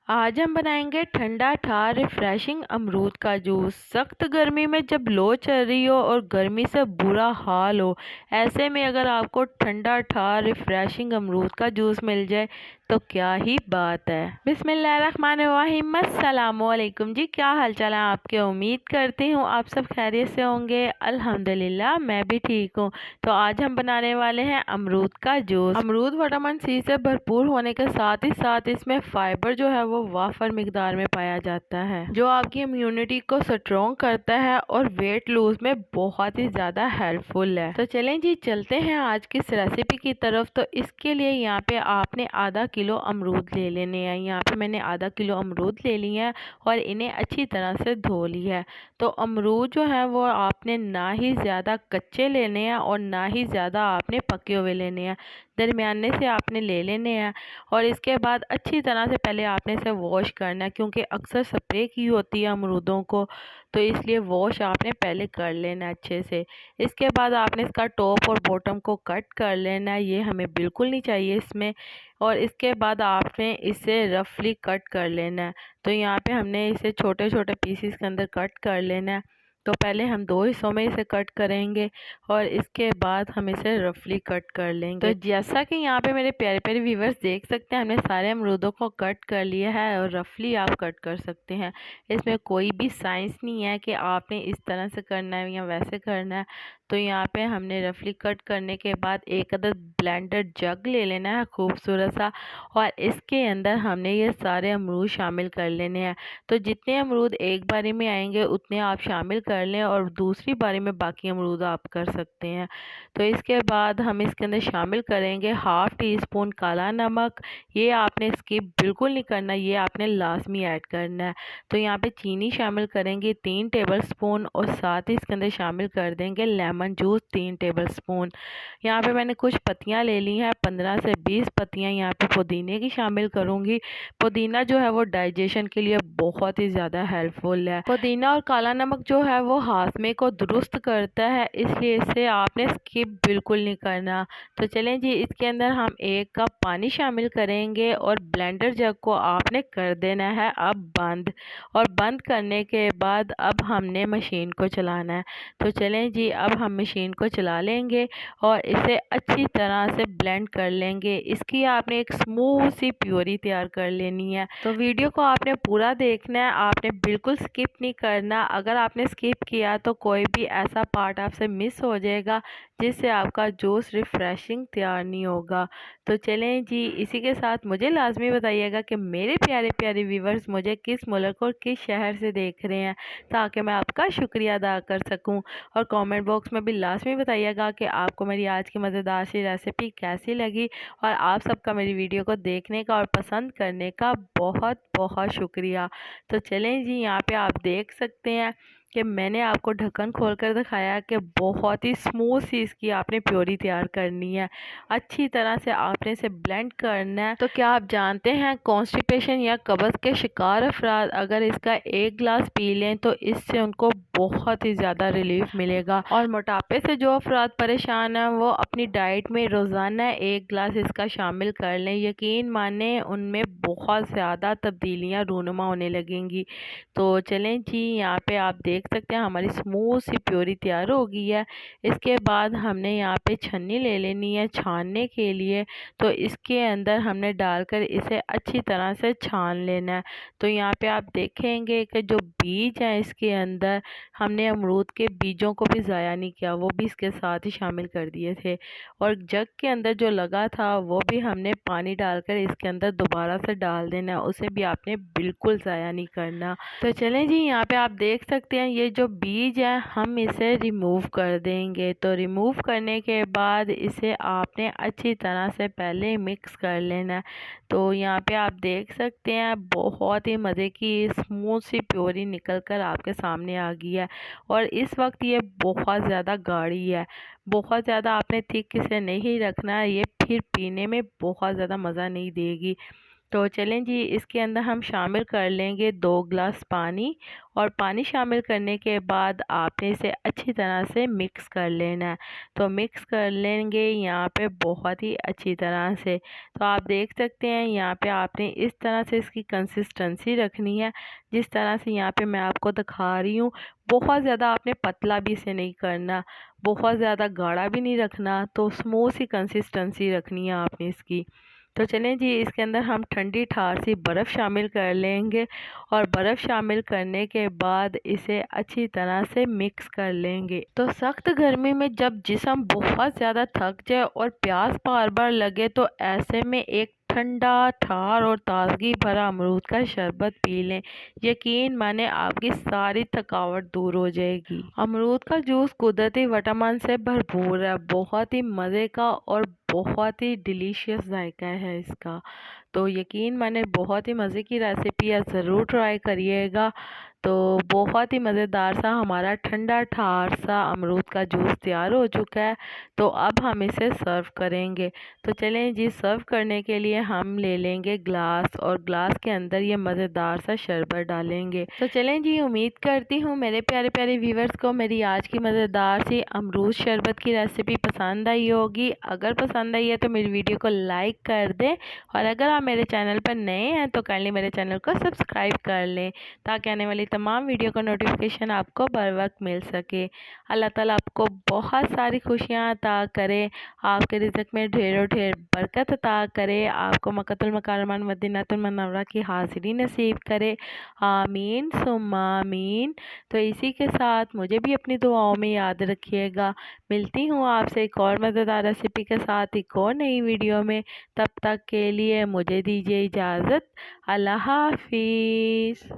आज हम बनाएंगे ठंडा ठा रिफ्रेशिंग अमरूद का जूस। सख्त गर्मी में जब लो चल रही हो और गर्मी से बुरा हाल हो, ऐसे में अगर आपको ठंडा ठा रिफ्रेशिंग अमरूद का जूस मिल जाए तो क्या ही बात है। बिस्मिल्लाहिर्रहमानिर्रहीम, अस्सलामुअलैकुम जी। क्या हाल चाल है आपके? उम्मीद करती हूँ आप सब खैरियत से होंगे। अल्हम्दुलिल्लाह मैं भी ठीक हूँ। तो आज हम बनाने वाले हैं अमरूद का जूस। अमरूद विटामिन सी से भरपूर होने के साथ ही साथ इसमें फाइबर जो है वो वाफर मिकदार में पाया जाता है, जो आपकी इम्यूनिटी को स्ट्रॉन्ग करता है और वेट लूज में बहुत ही ज्यादा हेल्पफुल है। तो चलें जी, चलते हैं आज की इस रेसिपी की तरफ। तो इसके लिए यहाँ पे आपने आधा किलो अमरूद ले लेने हैं। यहाँ पे मैंने आधा किलो अमरूद ले लिए हैं और इन्हें अच्छी तरह से धो लिया है। तो अमरूद जो है वो आपने ना ही ज़्यादा कच्चे लेने हैं और ना ही ज़्यादा आपने पके हुए लेने हैं, दरमियाने से आपने ले लेने हैं। और इसके बाद अच्छी तरह से पहले आपने इसे वॉश करना है, क्योंकि अक्सर स्प्रे की होती है अमरूदों को, तो इसलिए वॉश आपने पहले कर लेना है अच्छे से। इसके बाद आपने इसका टॉप और बॉटम को कट कर लेना है, ये हमें बिल्कुल नहीं चाहिए इसमें। और इसके बाद आपने इसे रफली कट कर लेना है। तो यहाँ पे हमने इसे छोटे छोटे पीसीस के अंदर कट कर लेना है। तो पहले हम दो हिस्सों में इसे कट करेंगे और इसके बाद हम इसे रफली कट कर लेंगे। तो जैसा कि यहाँ पे मेरे प्यारे प्यारे व्यूवर्स देख सकते हैं, हमने सारे अमरूदों को कट कर लिया है और रफली आप कट कर सकते हैं। इसमें कोई भी साइंस नहीं है कि आपने इस तरह से करना है या वैसे करना है। तो यहाँ पे हमने रफली कट करने के बाद एक अदद ब्लेंडर जग ले लेना है खूबसूरत सा, और इसके अंदर हमने ये सारे अमरूद शामिल कर लेने हैं। तो जितने अमरूद एक बारी में आएंगे उतने आप शामिल कर लें और दूसरी बारी में बाकी अमरूद आप कर सकते हैं। तो इसके बाद हम इसके अंदर शामिल करेंगे हाफ़ टी स्पून काला नमक। ये आपने स्किप बिल्कुल नहीं करना, ये आपने लाजमी ऐड करना है। तो यहाँ पे चीनी शामिल करेंगे 3 टेबल स्पून और साथ ही इसके अंदर शामिल कर देंगे लेमन जूस 3 टेबल स्पून। यहाँ पे मैंने कुछ पत्तियाँ ले ली हैं, 15 से 20 पत्तियाँ यहाँ पे पुदीने की शामिल करूँगी। पुदीना जो है वो डाइजेशन के लिए बहुत ही ज़्यादा हेल्पफुल है। पुदीना और काला नमक जो है वो हाजमे को दुरुस्त करता है, इसलिए इसे आपने स्किप बिल्कुल नहीं करना। तो चलें जी, इसके अंदर हम 1 कप पानी शामिल करेंगे और ब्लेंडर जग को आपने कर देना है अब बंद। और बंद करने के बाद अब हमने मशीन को चलाना है। तो चलें जी, अब हम मशीन को चला लेंगे और इसे अच्छी तरह से ब्लेंड कर लेंगे। इसकी आपने एक स्मूथ सी प्योरी तैयार कर लेनी है। तो वीडियो को आपने पूरा देखना है, आपने बिल्कुल स्किप नहीं करना। अगर आपने स्किप किया तो कोई भी ऐसा पार्ट आपसे मिस हो जाएगा जिससे आपका जूस रिफ्रेशिंग तैयार नहीं होगा। तो चलें जी, इसी के साथ मुझे लाजमी बताइएगा कि मेरे प्यारे प्यारे व्यूवर्स मुझे किस मुल्क और किस शहर से देख रहे हैं, ताकि मैं आपका शुक्रिया अदा कर सकूं। और कमेंट बॉक्स में भी लाजमी बताइएगा कि आपको मेरी आज की मज़ेदार सी रेसिपी कैसी लगी। और आप सबका मेरी वीडियो को देखने का और पसंद करने का बहुत बहुत शुक्रिया। तो चलें जी, यहाँ पे आप देख सकते हैं कि मैंने आपको ढक्कन खोलकर दिखाया कि बहुत ही स्मूथ सी इसकी आपने प्योरी तैयार करनी है। अच्छी तरह से आपने इसे ब्लेंड करना है। तो क्या आप जानते हैं, कॉन्स्टिपेशन या कब्ज़ के शिकार अफराद अगर इसका 1 गिलास पी लें तो इससे उनको बहुत ही ज़्यादा रिलीफ मिलेगा। और मोटापे से जो अफराद परेशान हैं वो अपनी डाइट में रोज़ाना 1 गिलास इसका शामिल कर लें। यकीन माने उनमें बहुत ज़्यादा तब्दीलियाँ रूनुमा होने लगेंगी। तो चलें जी, यहाँ पे आप देख सकते हैं हमारी स्मूथ सी प्योरी तैयार हो गई है। इसके बाद हमने यहाँ पे छन्नी ले लेनी है छानने के लिए। तो इसके अंदर हमने डालकर इसे अच्छी तरह से छान लेना है। तो यहाँ पे आप देखेंगे कि जो बीज हैं इसके अंदर, हमने अमरूद के बीजों को भी ज़ाया नहीं किया, वो भी इसके साथ ही शामिल कर दिए थे। और जग के अंदर जो लगा था वो भी हमने पानी डालकर इसके अंदर दोबारा से डाल देना है, उसे भी आपने बिल्कुल ज़ाया नहीं करना। तो चलें जी, यहाँ पे आप देख सकते हैं ये जो बीज है हम इसे रिमूव कर देंगे। तो रिमूव करने के बाद इसे आपने अच्छी तरह से पहले मिक्स कर लेना है। तो यहाँ पे आप देख सकते हैं बहुत ही मज़े की स्मूथ सी प्योरी निकल कर आपके सामने आ गई है। और इस वक्त ये बहुत ज़्यादा गाढ़ी है, बहुत ज़्यादा आपने थिक इसे नहीं रखना है, ये फिर पीने में बहुत ज़्यादा मज़ा नहीं देगी। तो चलें जी, इसके अंदर हम शामिल कर लेंगे 2 गिलास पानी। और पानी शामिल करने के बाद आपने इसे अच्छी तरह से मिक्स कर लेना है। तो मिक्स कर लेंगे यहाँ पे बहुत ही अच्छी तरह से। तो आप देख सकते हैं यहाँ पे आपने इस तरह से इसकी कंसिस्टेंसी रखनी है, जिस तरह से यहाँ पे मैं आपको दिखा रही हूँ। बहुत ज़्यादा आपने पतला भी इसे नहीं करना, बहुत ज़्यादा गाढ़ा भी नहीं रखना, तो स्मूथ सी कंसिस्टेंसी रखनी है आपने इसकी। तो चलें जी, इसके अंदर हम ठंडी ठार सी बर्फ़ शामिल कर लेंगे। और बर्फ़ शामिल करने के बाद इसे अच्छी तरह से मिक्स कर लेंगे। तो सख्त गर्मी में जब जिस्म बहुत ज़्यादा थक जाए और प्यास बार बार लगे, तो ऐसे में एक ठंडा ठार और ताजगी भरा अमरूद का शरबत पी लें। यकीन माने आपकी सारी थकावट दूर हो जाएगी। अमरूद का जूस कुदरती विटामिन से भरपूर है, बहुत ही मज़े का और बहुत ही डिलीशियस जायका है इसका। तो यकीन माने बहुत ही मज़े की रेसिपी है, ज़रूर ट्राई करिएगा। तो बहुत ही मज़ेदार सा हमारा ठंडा ठार सा अमरूद का जूस तैयार हो चुका है। तो अब हम इसे सर्व करेंगे। तो चलें जी, सर्व करने के लिए हम ले लेंगे ग्लास, और ग्लास के अंदर ये मज़ेदार सा शरबत डालेंगे। तो चलें जी, उम्मीद करती हूँ मेरे प्यारे प्यारे व्यूवर्स को मेरी आज की मज़ेदार सी अमरूद शरबत की रेसिपी पसंद आई होगी। अगर पसंद आई है तो मेरी वीडियो को लाइक कर दें, और अगर आप मेरे चैनल पर नए हैं तो काइंडली मेरे चैनल को सब्सक्राइब कर लें, ताकि आने वाली तमाम वीडियो का नोटिफिकेशन आपको बर वक्त मिल सके। अल्लाह ताला आपको बहुत सारी खुशियाँ अता करे, आपके रिज़्क़ में ढेरों ढेर बरकत अता करे, आपको मक्कतुल मुकर्रमा मदीनातुल मुनव्वरा की हाज़िरी नसीब करे। आमीन सुम्मा आमीन। तो इसी के साथ मुझे भी अपनी दुआओं में याद रखिएगा। मिलती हूँ आपसे एक और मज़ेदार रेसिपी के साथ एक और नई वीडियो में। तब तक के लिए मुझे दीजिए इजाज़त। अल्लाह हाफ़िज़।